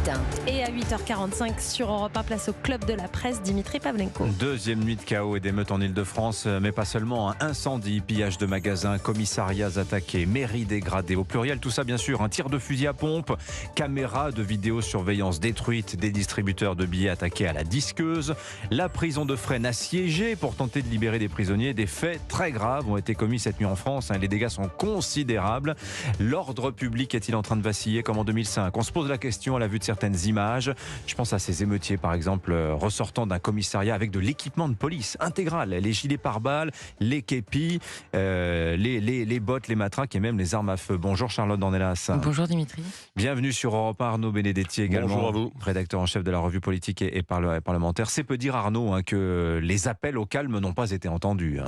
Bulletin. Et à 8h45 sur Europe 1, place au club de la presse, Dimitri Pavlenko. Deuxième nuit de chaos et d'émeutes en Ile-de-France, mais pas seulement. Incendie, pillage de magasins, commissariats attaqués, mairies dégradées. Au pluriel, tout ça bien sûr. Un tir de fusil à pompe, caméras de vidéosurveillance détruites, des distributeurs de billets attaqués à la disqueuse. La prison de Fresnes assiégée pour tenter de libérer des prisonniers. Des faits très graves ont été commis cette nuit en France. Les dégâts sont considérables. L'ordre public est-il en train de vaciller comme en 2005 ? On se pose la question à la vue de certaines images. Je pense à ces émeutiers, par exemple, ressortant d'un commissariat avec de l'équipement de police intégral. Les gilets pare-balles, les képis, les bottes, les matraques et même les armes à feu. Bonjour Charlotte Dornelas. Bonjour Dimitri. Bienvenue sur Europe 1, Arnaud Benedetti également. Bonjour à vous. Rédacteur en chef de la revue politique et parlementaire. C'est peu dire Arnaud que les appels au calme n'ont pas été entendus.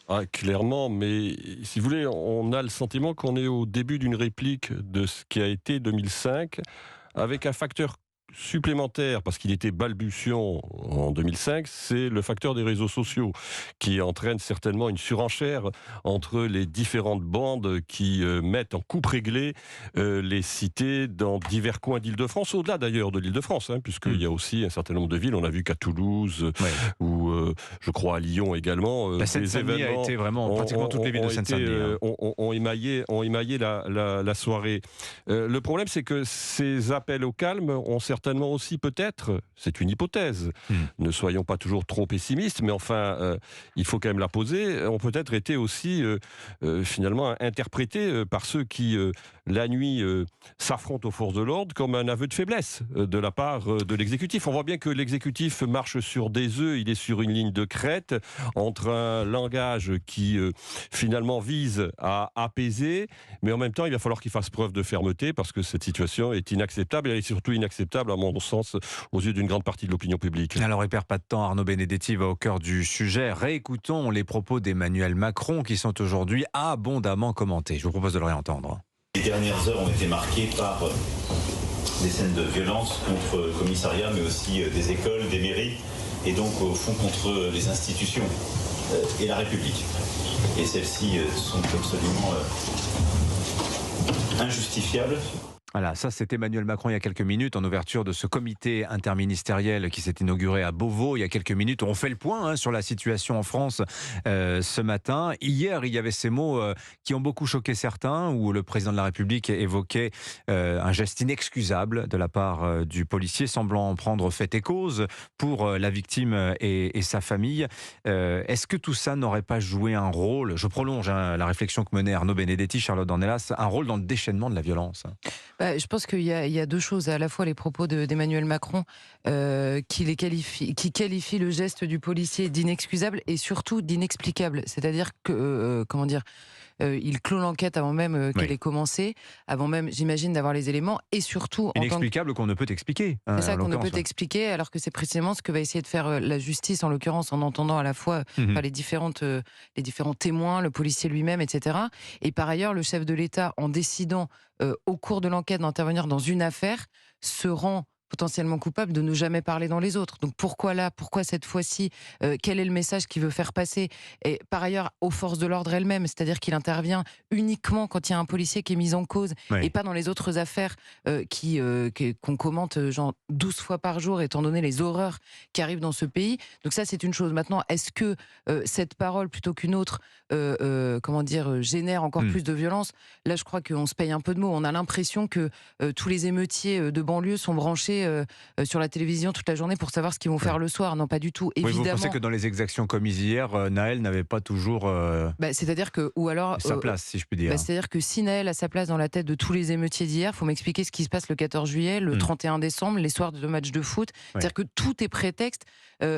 Ah, clairement, mais si vous voulez, on a le sentiment qu'on est au début d'une réplique de ce qui a été 2005, avec un facteur supplémentaire, parce qu'il était balbutiant en 2005, c'est le facteur des réseaux sociaux, qui entraîne certainement une surenchère entre les différentes bandes qui mettent en coupe réglée les cités dans divers coins d'Île-de-France, au-delà d'ailleurs de l'Île-de-France, puisqu'il y a aussi un certain nombre de villes, on a vu qu'à Toulouse, ou je crois à Lyon également, la Seine-Saint-Denis a été vraiment pratiquement toutes les villes de Seine-Saint-Denis. ont émaillé la soirée. Le problème, c'est que ces appels au calme ont certainement aussi peut-être, c'est une hypothèse, ne soyons pas toujours trop pessimistes, mais enfin, il faut quand même la poser, ont peut-être été aussi finalement interprétés par ceux qui, la nuit, s'affrontent aux forces de l'ordre comme un aveu de faiblesse de la part de l'exécutif. On voit bien que l'exécutif marche sur des œufs, il est sur une ligne de crête entre un langage qui finalement vise à apaiser, mais en même temps, il va falloir qu'il fasse preuve de fermeté parce que cette situation est inacceptable, et elle est surtout inacceptable à mon sens aux yeux d'une grande partie de l'opinion publique. Alors il perd pas de temps, Arnaud Benedetti va au cœur du sujet. Réécoutons les propos d'Emmanuel Macron qui sont aujourd'hui abondamment commentés. Je vous propose de le réentendre. Les dernières heures ont été marquées par des scènes de violence contre commissariats, mais aussi des écoles, des mairies, et donc au fond contre les institutions et la République. Et celles-ci sont absolument injustifiables. Voilà, ça c'est Emmanuel Macron il y a quelques minutes en ouverture de ce comité interministériel qui s'est inauguré à Beauvau il y a quelques minutes. On fait le point sur la situation en France ce matin. Hier, il y avait ces mots qui ont beaucoup choqué certains, où le président de la République évoquait un geste inexcusable de la part du policier, semblant prendre fait et cause pour la victime et sa famille. Est-ce que tout ça n'aurait pas joué un rôle, je prolonge la réflexion que menait Arnaud Benedetti, Charlotte Dornelas, un rôle dans le déchaînement de la violence ? Je pense qu'il y a deux choses. À la fois les propos d'Emmanuel Macron qui qualifie le geste du policier d'inexcusable et surtout d'inexplicable. C'est-à-dire que, il clôt l'enquête avant même qu'elle ait commencé, avant même, j'imagine, d'avoir les éléments, et surtout... Inexplicable qu'on ne peut expliquer. C'est ça qu'on ne peut expliquer, alors que c'est précisément ce que va essayer de faire la justice, en l'occurrence, en entendant à la fois les différents témoins, le policier lui-même, etc. Et par ailleurs, le chef de l'État, en décidant au cours de l'enquête d'intervenir dans une affaire, se rend potentiellement coupable de ne jamais parler dans les autres. Donc pourquoi là ? Pourquoi cette fois-ci ? Quel est le message qu'il veut faire passer ? Et par ailleurs, aux forces de l'ordre elles-mêmes, c'est-à-dire qu'il intervient uniquement quand il y a un policier qui est mis en cause, et pas dans les autres affaires qu'on commente 12 fois par jour, étant donné les horreurs qui arrivent dans ce pays. Donc ça, c'est une chose. Maintenant, est-ce que cette parole, plutôt qu'une autre, génère encore plus de violence ? Là, je crois qu'on se paye un peu de mots. On a l'impression que tous les émeutiers de banlieue sont branchés sur la télévision toute la journée pour savoir ce qu'ils vont faire le soir. Non, pas du tout. Évidemment. Vous pensez que dans les exactions commises hier, Naël n'avait pas toujours c'est-à-dire que, ou alors, sa place, si je puis dire. C'est-à-dire que si Naël a sa place dans la tête de tous les émeutiers d'hier, il faut m'expliquer ce qui se passe le 14 juillet, le 31 décembre, les soirs de matchs de foot. C'est-à-dire que tout est prétexte,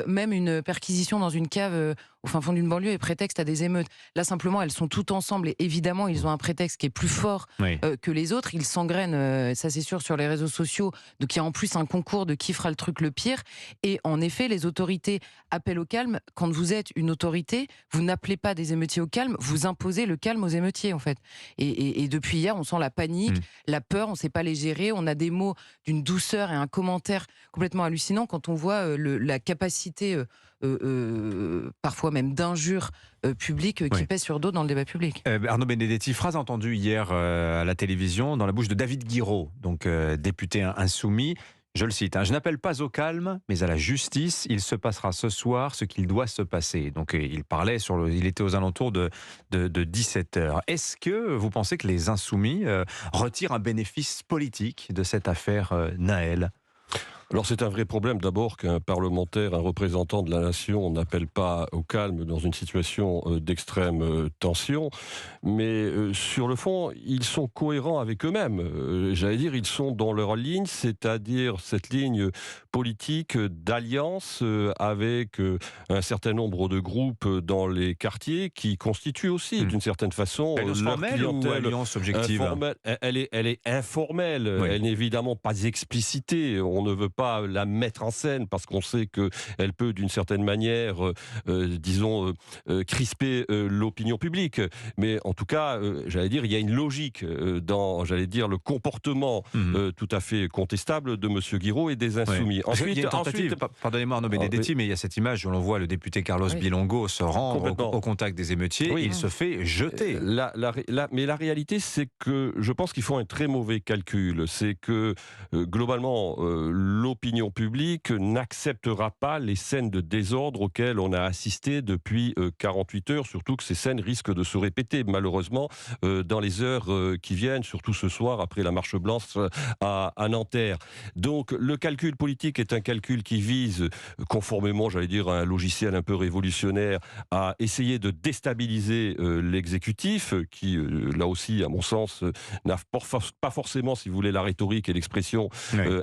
même une perquisition dans une cave au fin fond d'une banlieue est prétexte à des émeutes. Là, simplement, elles sont toutes ensemble et évidemment, ils ont un prétexte qui est plus fort que les autres. Ils s'engrainent, ça c'est sûr, sur les réseaux sociaux. Donc il y a en plus un concours de qui fera le truc le pire. Et en effet, les autorités appellent au calme. Quand vous êtes une autorité, vous n'appelez pas des émeutiers au calme, vous imposez le calme aux émeutiers, en fait. Et depuis hier, on sent la panique, la peur, on ne sait pas les gérer. On a des mots d'une douceur et un commentaire complètement hallucinant quand on voit la capacité parfois même d'injures publiques qui pèsent sur d'autres dans le débat public. Arnaud Benedetti, phrase entendue hier à la télévision dans la bouche de David Guiraud, donc député insoumis. Je le cite, je n'appelle pas au calme, mais à la justice. Il se passera ce soir ce qu'il doit se passer. Donc il parlait il était aux alentours de 17h. Est-ce que vous pensez que les insoumis retirent un bénéfice politique de cette affaire Nahel ? Alors c'est un vrai problème d'abord qu'un parlementaire, un représentant de la nation n'appelle pas au calme dans une situation d'extrême tension, mais sur le fond, ils sont cohérents avec eux-mêmes. J'allais dire, ils sont dans leur ligne, c'est-à-dire cette ligne politique d'alliance avec un certain nombre de groupes dans les quartiers qui constituent aussi d'une certaine façon leur clientèle. Ou alliance objective elle est informelle, oui. Elle n'est évidemment pas explicitée, on ne veut pas la mettre en scène parce qu'on sait qu'elle peut d'une certaine manière, crisper l'opinion publique. Mais en tout cas, j'allais dire, il y a une logique dans, le comportement tout à fait contestable de M. Guiraud et des Insoumis. Ouais. Ensuite, il y a une tentative, pardonnez-moi Arnaud Benedetti, mais il y a cette image où l'on voit le député Carlos Bilongo se rendre au contact des émeutiers et il se fait jeter. Mais la réalité, c'est que je pense qu'ils font un très mauvais calcul. C'est que globalement, l'opinion publique n'acceptera pas les scènes de désordre auxquelles on a assisté depuis 48 heures, surtout que ces scènes risquent de se répéter malheureusement dans les heures qui viennent, surtout ce soir après la marche blanche à Nanterre. Donc le calcul politique est un calcul qui vise, conformément à un logiciel un peu révolutionnaire, à essayer de déstabiliser l'exécutif qui, là aussi, à mon sens, n'a pas forcément, si vous voulez, la rhétorique et l'expression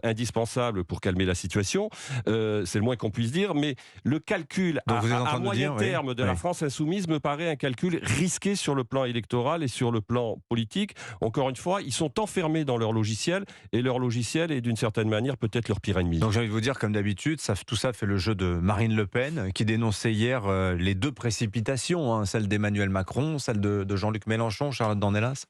indispensable pour calmer la situation. C'est le moins qu'on puisse dire, mais le calcul à moyen terme de la France insoumise me paraît un calcul risqué sur le plan électoral et sur le plan politique. Encore une fois, ils sont enfermés dans leur logiciel et leur logiciel est d'une certaine manière peut-être leur pire ennemi. Donc j'ai envie de vous dire, comme d'habitude, tout ça fait le jeu de Marine Le Pen qui dénonçait hier les deux précipitations, celle d'Emmanuel Macron, celle de Jean-Luc Mélenchon, Charlotte Dornelas.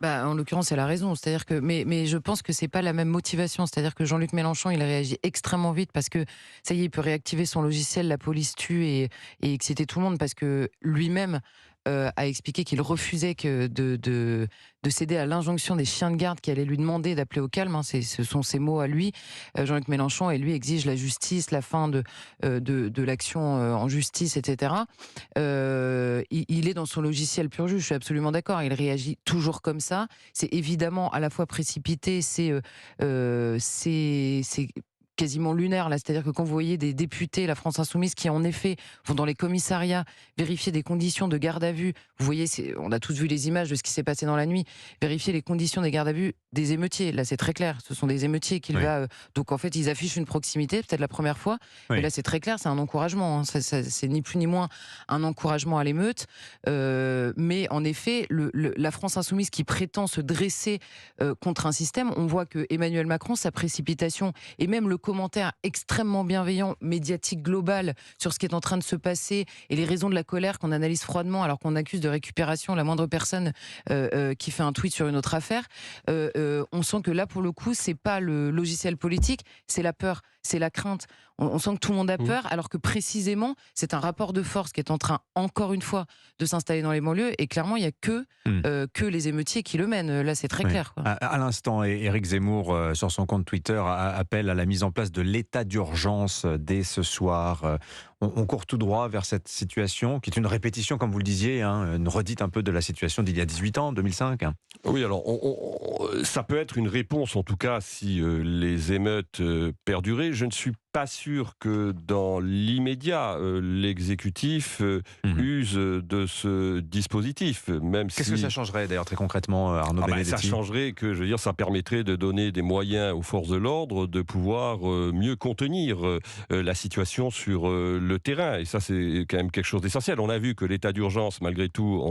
En l'occurrence, elle a raison. C'est-à-dire que, mais je pense que c'est pas la même motivation. C'est-à-dire que Jean-Luc Mélenchon, il a réagi extrêmement vite parce que ça y est, il peut réactiver son logiciel, la police tue et exciter tout le monde parce que lui-même a expliqué qu'il refusait de céder à l'injonction des chiens de garde qui allaient lui demander d'appeler au calme. Ce sont ses mots à lui. Jean-Luc Mélenchon, et lui, exige la justice, la fin de l'action en justice, etc. Il est dans son logiciel pur jus, je suis absolument d'accord. Il réagit toujours comme ça. C'est évidemment à la fois précipité, c'est quasiment lunaire, là. C'est-à-dire que quand vous voyez des députés, la France Insoumise, qui en effet vont dans les commissariats vérifier des conditions de garde à vue, vous voyez, on a tous vu les images de ce qui s'est passé dans la nuit, vérifier les conditions des gardes à vue des émeutiers, là c'est très clair, ce sont des émeutiers qu'il va... donc en fait ils affichent une proximité, peut-être la première fois, mais là c'est très clair, c'est un encouragement, c'est ni plus ni moins un encouragement à l'émeute, mais en effet, la France Insoumise qui prétend se dresser contre un système, on voit que Emmanuel Macron, sa précipitation, et même le commentaire extrêmement bienveillant, médiatique global sur ce qui est en train de se passer et les raisons de la colère qu'on analyse froidement alors qu'on accuse de récupération la moindre personne qui fait un tweet sur une autre affaire, on sent que là pour le coup c'est pas le logiciel politique, c'est la peur, c'est la crainte. On sent que tout le monde a peur alors que précisément c'est un rapport de force qui est en train encore une fois de s'installer dans les banlieues et clairement il n'y a que les émeutiers qui le mènent, là c'est très clair, quoi. À l'instant, Éric Zemmour sur son compte Twitter appelle à la mise en place de l'état d'urgence dès ce soir. On court tout droit vers cette situation qui est une répétition, comme vous le disiez, une redite un peu de la situation d'il y a 18 ans, 2005. Oui, alors ça peut être une réponse en tout cas si les émeutes perduraient. Je ne suis pas sûr que dans l'immédiat, l'exécutif use de ce dispositif. Qu'est-ce que ça changerait d'ailleurs très concrètement, Arnaud Benedetti ? Ça changerait que, je veux dire, ça permettrait de donner des moyens aux forces de l'ordre de pouvoir mieux contenir la situation sur le terrain. Et ça, c'est quand même quelque chose d'essentiel. On a vu que l'état d'urgence, malgré tout,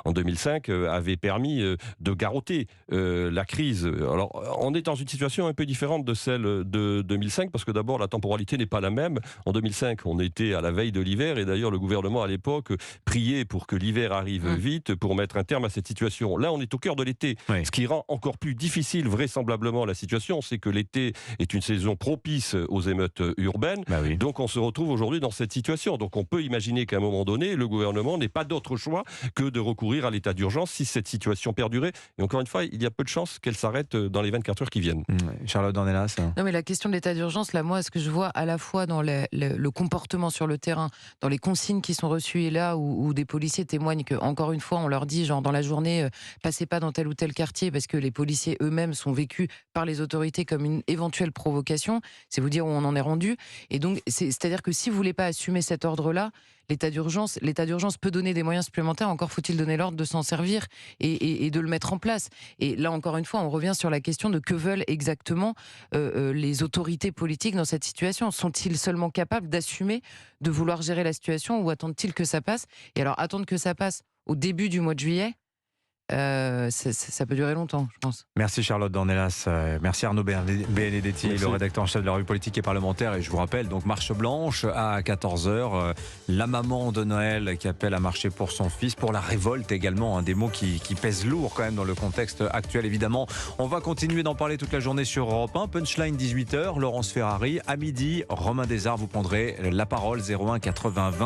en 2005, avait permis de garrotter la crise. Alors, on est dans une situation un peu différente de celle de 2005, parce que d'abord, la temporalité n'est pas la même. En 2005, on était à la veille de l'hiver, et d'ailleurs, le gouvernement, à l'époque, priait pour que l'hiver arrive vite, pour mettre un terme à cette situation. Là, on est au cœur de l'été. Ce qui rend encore plus difficile, vraisemblablement, la situation, c'est que l'été est une saison propice aux émeutes urbaines. Donc, on se retrouve aujourd'hui dans cette cette situation. Donc on peut imaginer qu'à un moment donné, le gouvernement n'ait pas d'autre choix que de recourir à l'état d'urgence si cette situation perdurait. Et encore une fois, il y a peu de chances qu'elle s'arrête dans les 24 heures qui viennent. Charlotte Dornelas. Non, mais la question de l'état d'urgence, là, moi, ce que je vois à la fois dans le comportement sur le terrain, dans les consignes qui sont reçues, et là où des policiers témoignent que, encore une fois, on leur dit, genre, dans la journée, passez pas dans tel ou tel quartier, parce que les policiers eux-mêmes sont vécus par les autorités comme une éventuelle provocation. C'est vous dire où on en est rendu. Et donc, c'est-à-dire que si vous voulez pas assumer cet ordre-là, l'état d'urgence peut donner des moyens supplémentaires, encore faut-il donner l'ordre de s'en servir et de le mettre en place. Et là, encore une fois, on revient sur la question de que veulent exactement les autorités politiques dans cette situation. Sont-ils seulement capables d'assumer, de vouloir gérer la situation, ou attendent-ils que ça passe? Et alors, attendre que ça passe au début du mois de juillet, ça peut durer longtemps, je pense. Merci Charlotte Dornelas, merci Arnaud Benedetti, le rédacteur en chef de la revue politique et parlementaire. Et je vous rappelle, donc marche blanche à 14h, la maman de Noël qui appelle à marcher pour son fils, pour la révolte également, des mots qui pèsent lourd quand même dans le contexte actuel évidemment. On va continuer d'en parler toute la journée sur Europe 1, Punchline 18h, Laurence Ferrari, à midi, Romain Desarts, vous prendrez la parole, 01 80 20